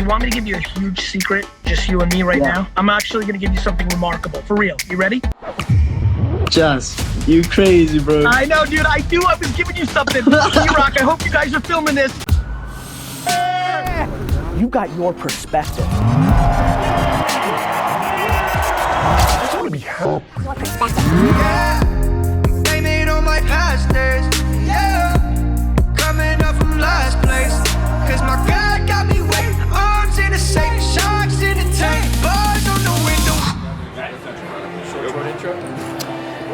You want me to give you a huge secret, just you and me right now? I'm actually gonna give you something remarkable, for real. You ready? Just, you crazy, bro. I know, dude, I knew I was giving you something. D-Rock, I hope you guys are filming this. You got your perspective. I just wanna be helped. Your perspective. Yeah, blame it on my past days. Yeah, coming up from last place. Cause my God got me waiting. Arms in the safe, sharks in the tank, bars on the window. Short intro.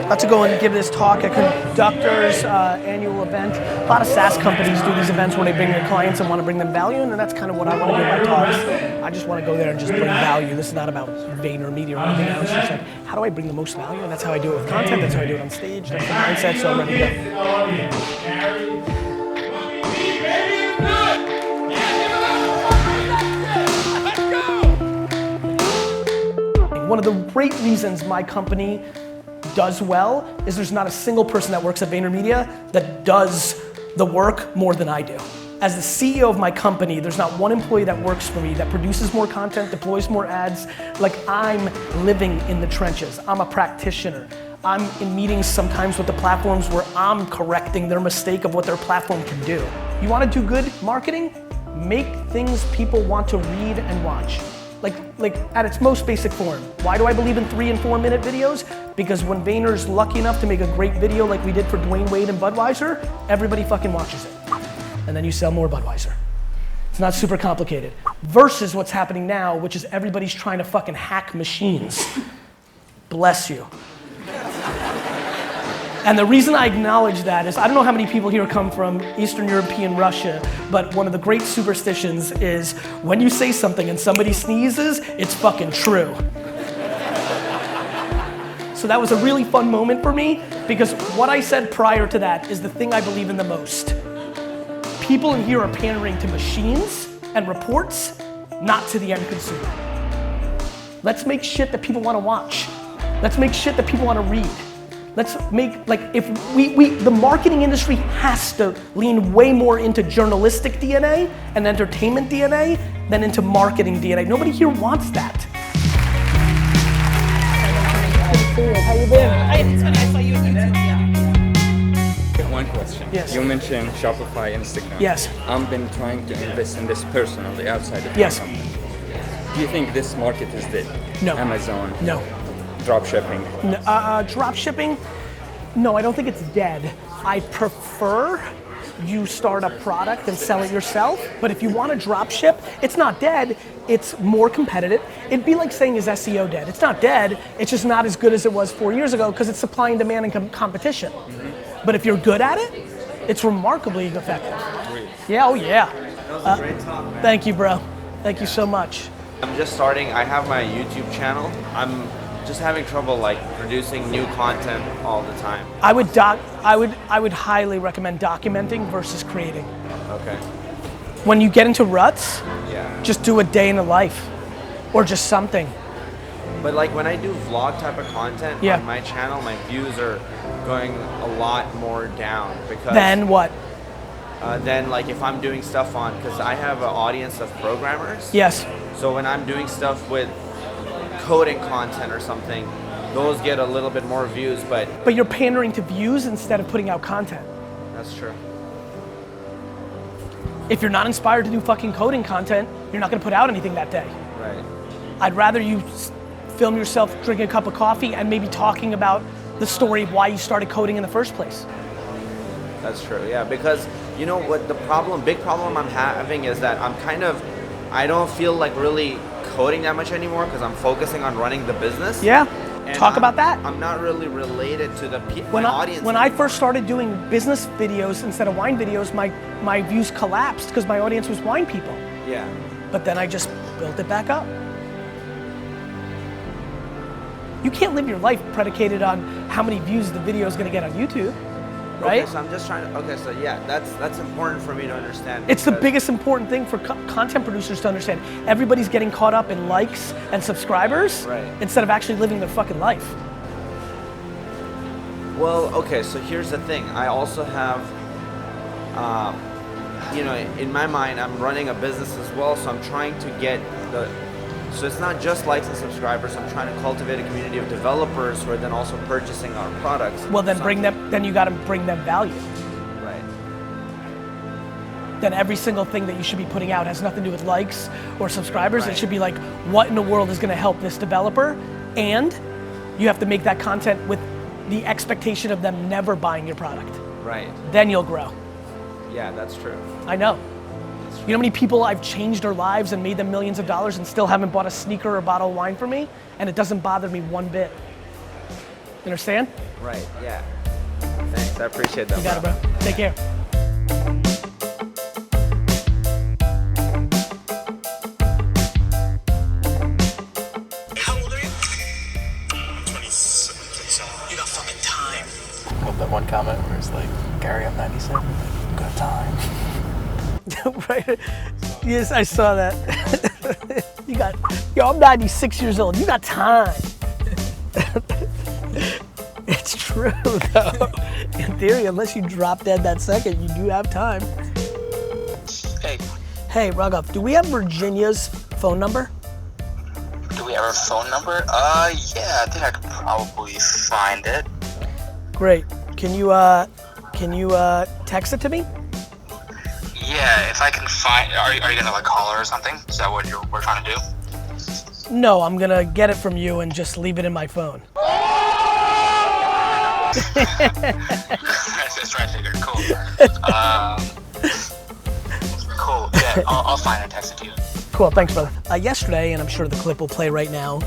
About to go and give this talk at Conductor's annual event. A lot of SaaS companies do these events where they bring their clients and want to bring them value, and that's kind of what I want to do in my talks. I just want to go there and just bring value. This is not about VaynerMedia or anything else. It's just like, how do I bring the most value? And that's how I do it with content. That's how I do it on stage. That's the mindset. So I'm ready to go. One of the great reasons my company does well is there's not a single person that works at VaynerMedia that does the work more than I do. As the CEO of my company, there's not one employee that works for me that produces more content, deploys more ads. Like, I'm living in the trenches. I'm a practitioner. I'm in meetings sometimes with the platforms where I'm correcting their mistake of what their platform can do. You want to do good marketing? Make things people want to read and watch. Like at its most basic form. Why do I believe in 3 and 4 minute videos? Because when Vayner's lucky enough to make a great video like we did for Dwayne Wade and Budweiser, everybody fucking watches it. And then you sell more Budweiser. It's not super complicated. Versus what's happening now, which is everybody's trying to fucking hack machines. Bless you. And the reason I acknowledge that is, I don't know how many people here come from Eastern European Russia, but one of the great superstitions is when you say something and somebody sneezes, it's fucking true. So that was a really fun moment for me, because what I said prior to that is the thing I believe in the most. People in here are pandering to machines and reports, not to the end consumer. Let's make shit that people want to watch. Let's make shit that people want to read. Let's make, like, if the marketing industry has to lean way more into journalistic DNA and entertainment DNA than into marketing DNA. Nobody here wants that. How you been? It's when I saw you on YouTube, yeah. One question. Yes. You mentioned Shopify, Instagram. Yes. I've been trying to invest in this personally outside of Yes. my company. Do you think this market is dead? No. Amazon? No. Dropshipping? Drop shipping? No, I don't think it's dead. I prefer you start a product and sell it yourself, but if you want to drop ship, it's not dead, it's more competitive. It'd be like saying, is SEO dead? It's not dead, it's just not as good as it was 4 years ago because it's supply and demand and competition. Mm-hmm. But if you're good at it, it's remarkably effective. Yeah, oh yeah. That was a great talk, man. Thank you, bro. Thank you so much. I'm just starting. I have my YouTube channel. I'm just having trouble like producing new content all the time. I would highly recommend documenting versus creating. Okay. When you get into ruts, Yeah. just do a day in the life or just something. But like when I do vlog type of content Yeah. on my channel, my views are going a lot more down because Then what? then like if I'm doing stuff on, because I have an audience of programmers. Yes. So when I'm doing stuff with coding content or something, those get a little bit more views, but But you're pandering to views instead of putting out content. that's true. If you're not inspired to do fucking coding content, you're not gonna put out anything that day. Right. I'd rather you film yourself drinking a cup of coffee and maybe talking about the story of why you started coding in the first place. That's true, yeah, because you know what the big problem I'm having is that I don't feel like really coding that much anymore because I'm focusing on running the business. Yeah, And talk about that. I'm not really related to the When audience. I first started doing business videos instead of wine videos, my views collapsed because my audience was wine people. Yeah. But then I just built it back up. You can't live your life predicated on how many views the video is gonna get on YouTube, right? Okay, so I'm just trying to, okay, so yeah, that's important for me to understand. It's the because- biggest important thing for content producers to understand. Everybody's getting caught up in likes and subscribers Right. instead of actually living their fucking life. Well, okay, so here's the thing. I also have you know, in my mind, I'm running a business as well, so I'm trying to get so it's not just likes and subscribers. I'm trying to cultivate a community of developers who are then also purchasing our products. Well, then then you gotta bring them value. Right. Then every single thing that you should be putting out has nothing to do with likes or subscribers. Right. It should be like, what in the world is gonna help this developer? And you have to make that content with the expectation of them never buying your product. Right. Then you'll grow. Yeah, that's true. I know. You know how many people I've changed their lives and made them millions of dollars and still haven't bought a sneaker or a bottle of wine from me? And it doesn't bother me one bit. You understand? Right, yeah. Thanks, I appreciate that. You got it, bro. Take care. How old are you? 27. You got fucking time. Got that one comment where it's like, Gary, I'm 97. You got time. Right? Yes, I saw that. I'm 96 years old. You got time. It's true, though. In theory, unless you drop dead that second, you do have time. Hey, Hey, Raghav, do we have Virginia's phone number? do we have her phone number? Yeah, I think I could probably find it. Great. Can you text it to me? Yeah, if I can find, are you gonna like call her or something? Is that what we're trying to do? No, I'm gonna get it from you and just leave it in my phone. That's right, figured. Cool. Cool. Yeah, I'll find it and text it to you. Cool, thanks, brother. Yesterday, and I'm sure the clip will play right now.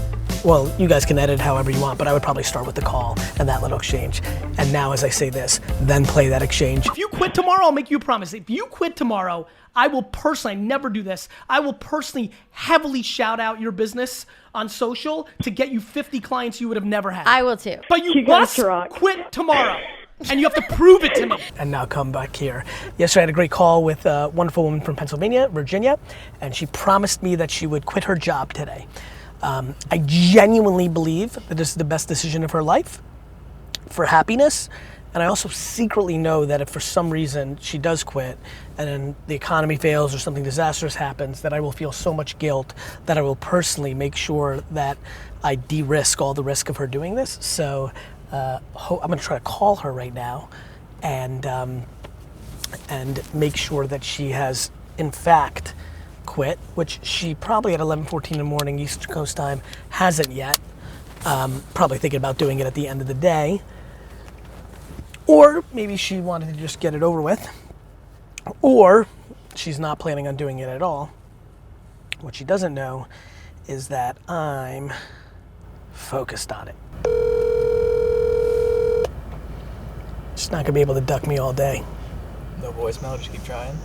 Well, you guys can edit however you want, but I would probably start with the call and that little exchange. And now as I say this, then play that exchange. If you quit tomorrow, I'll make you a promise. If you quit tomorrow, I will personally, I never do this, I will personally heavily shout out your business on social to get you 50 clients you would have never had. I will too. But you must quit tomorrow. And you have to prove it to me. And now come back here. Yesterday I had a great call with a wonderful woman from Pennsylvania, Virginia, and she promised me that she would quit her job today. I genuinely believe that this is the best decision of her life for happiness. And I also secretly know that if for some reason she does quit and then the economy fails or something disastrous happens, that I will feel so much guilt that I will personally make sure that I de-risk all the risk of her doing this. So I'm gonna try to call her right now and make sure that she has, in fact, quit, which she probably at 11:14 in the morning East Coast time hasn't yet. Probably thinking about doing it at the end of the day. Or maybe she wanted to just get it over with. Or she's not planning on doing it at all. What she doesn't know is that I'm focused on it. She's not gonna be able to duck me all day. No voicemail, just keep trying.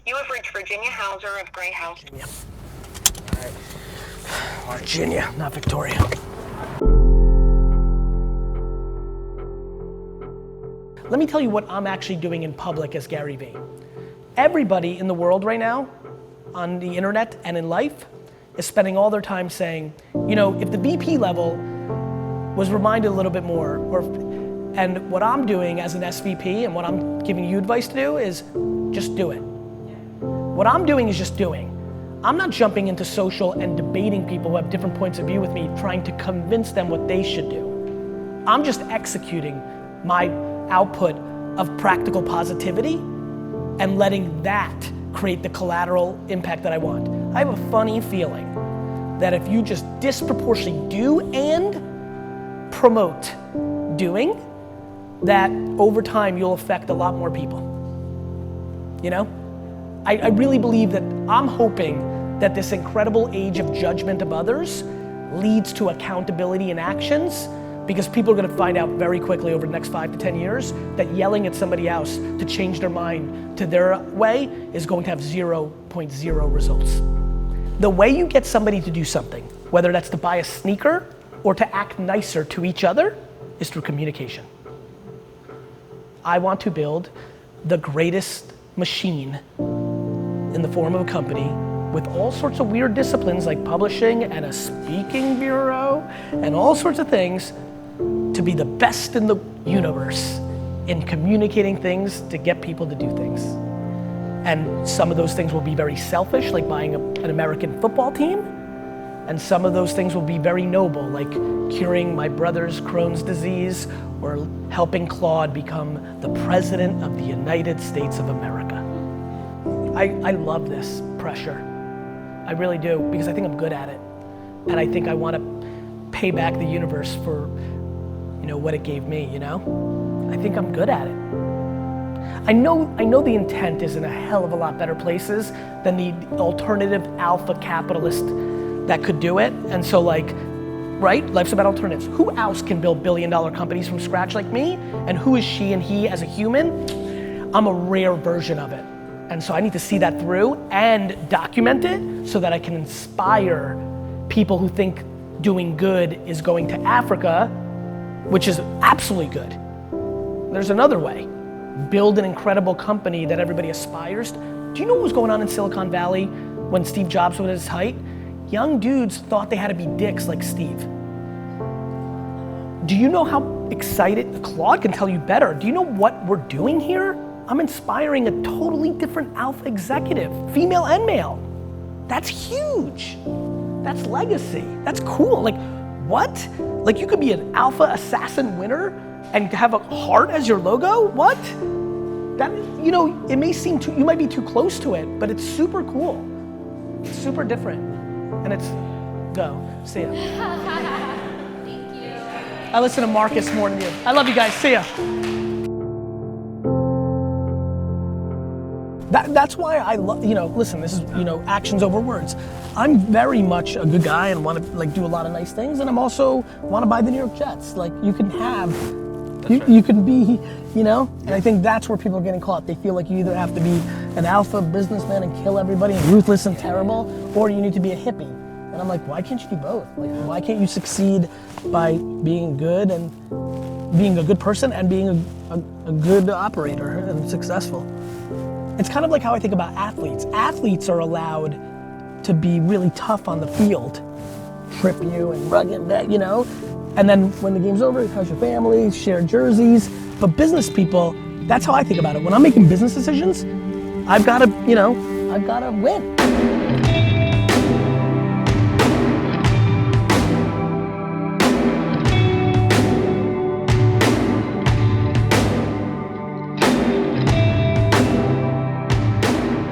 You have reached Virginia Hauser of Gray House. Yeah. All right. Virginia, not Victoria. Let me tell you what I'm actually doing in public as Garyvee. Everybody in the world right now, on the internet and in life, is spending all their time saying, you know, if the VP level was reminded a little bit more, and what I'm doing as an SVP and what I'm giving you advice to do is just do it. What I'm doing is just doing. I'm not jumping into social and debating people who have different points of view with me, trying to convince them what they should do. I'm just executing my output of practical positivity and letting that create the collateral impact that I want. I have a funny feeling that if you just disproportionately do and promote doing, that over time you'll affect a lot more people. You know? I really believe that I'm hoping that this incredible age of judgment of others leads to accountability and actions, because people are gonna find out very quickly over the next 5 to 10 years that yelling at somebody else to change their mind to their way is going to have 0.0 results. The way you get somebody to do something, whether that's to buy a sneaker or to act nicer to each other, is through communication. I want to build the greatest machine in the form of a company with all sorts of weird disciplines like publishing and a speaking bureau and all sorts of things to be the best in the universe in communicating things to get people to do things. And some of those things will be very selfish, like buying an American football team. And some of those things will be very noble, like curing my brother's Crohn's disease or helping Claude become the president of the United States of America. I love this pressure. I really do, because I think I'm good at it. And I think I want to pay back the universe for, what it gave me, I think I'm good at it. I know the intent is in a hell of a lot better places than the alternative alpha capitalist that could do it. And so right, life's about alternatives. Who else can build billion-dollar companies from scratch like me? And who is she and he as a human? I'm a rare version of it. And so I need to see that through and document it so that I can inspire people who think doing good is going to Africa, which is absolutely good. There's another way. Build an incredible company that everybody aspires to. Do you know what was going on in Silicon Valley when Steve Jobs was at his height? Young dudes thought they had to be dicks like Steve. Do you know how excited, Claude can tell you better, do you know what we're doing here? I'm inspiring a totally different alpha executive, female and male. That's huge. That's legacy. That's cool. What? You could be an alpha assassin winner and have a heart as your logo? What? That, it may seem you might be too close to it, but it's super cool. It's super different. And it's, go, see ya. Thank you. I listen to Marcus more than you. I love you guys, see ya. That's why I love, listen, this is, actions over words. I'm very much a good guy and want to do a lot of nice things, and I'm also want to buy the New York Jets. You can have, you can be, and I think that's where people are getting caught. They feel like you either have to be an alpha businessman and kill everybody and ruthless and terrible, or you need to be a hippie. And I'm like, why can't you do both? Why can't you succeed by being good and being a good person and being a good operator and successful? It's kind of like how I think about athletes. Athletes are allowed to be really tough on the field, trip you and rugged, and then when the game's over, how's your family, share jerseys. But business people, that's how I think about it. When I'm making business decisions, I've got to win.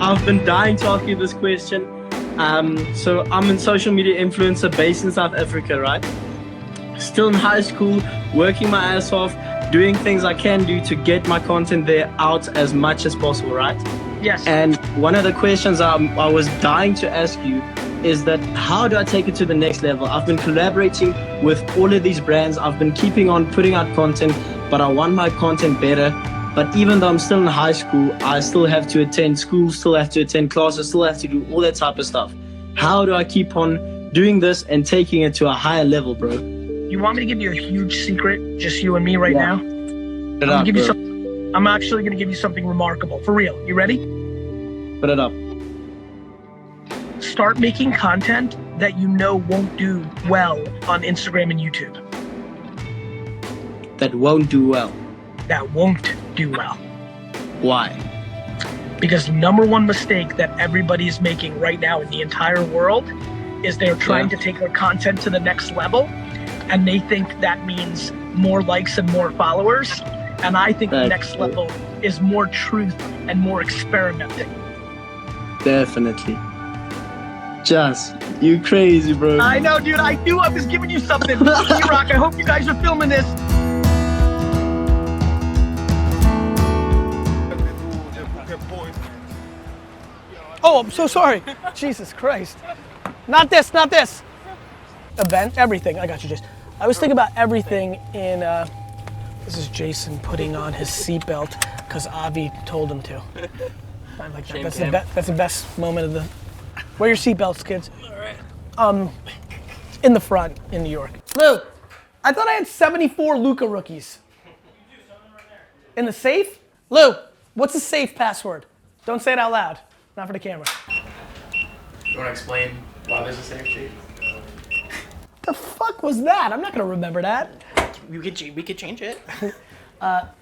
I've been dying to ask you this question. So I'm a social media influencer based in South Africa, right? Still in high school, working my ass off, doing things I can do to get my content there out as much as possible, right? Yes. And one of the questions I was dying to ask you is that how do I take it to the next level? I've been collaborating with all of these brands. I've been keeping on putting out content, but I want my content better. But even though I'm still in high school, I still have to attend school, still have to attend classes, still have to do all that type of stuff. How do I keep on doing this and taking it to a higher level, bro? You want me to give you a huge secret, just you and me right now? I'm actually gonna give you something remarkable, for real. You ready? Put it up. Start making content that won't do well on Instagram and YouTube. That won't do well. That won't do well. Why? Because the number one mistake that everybody is making right now in the entire world is they're trying to take their content to the next level, and they think that means more likes and more followers. And I think the next level is more truth and more experimenting. Definitely. Just, you crazy, bro. I know, dude. I knew I was giving you something. D-Rock, I hope you guys are filming this. Oh, I'm so sorry. Jesus Christ. Not this, not this. Event, everything. I got you, Jason. I was thinking about everything in, this is Jason putting on his seatbelt because Avi told him to. I like that. That's the best moment of the, wear your seatbelts, kids. All right. In the front in New York. Lou, I thought I had 74 Luka rookies. In the safe? Lou, what's the safe password? Don't say it out loud. Not for the camera. You want to explain why there's a safe sheet? The fuck was that? I'm not gonna remember that. We could change it.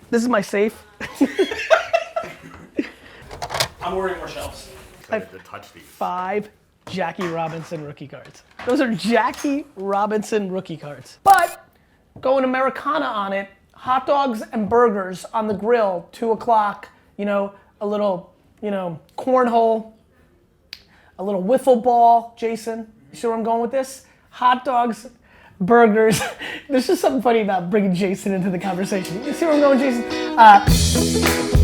This is my safe. I'm ordering more shelves. Excited to touch these. 5 Jackie Robinson rookie cards. Those are Jackie Robinson rookie cards. But going Americana on it, hot dogs and burgers on the grill, 2 o'clock, you know, a little, you know, cornhole, a little wiffle ball, Jason. You see where I'm going with this? Hot dogs, burgers. There's just something funny about bringing Jason into the conversation. You see where I'm going, Jason?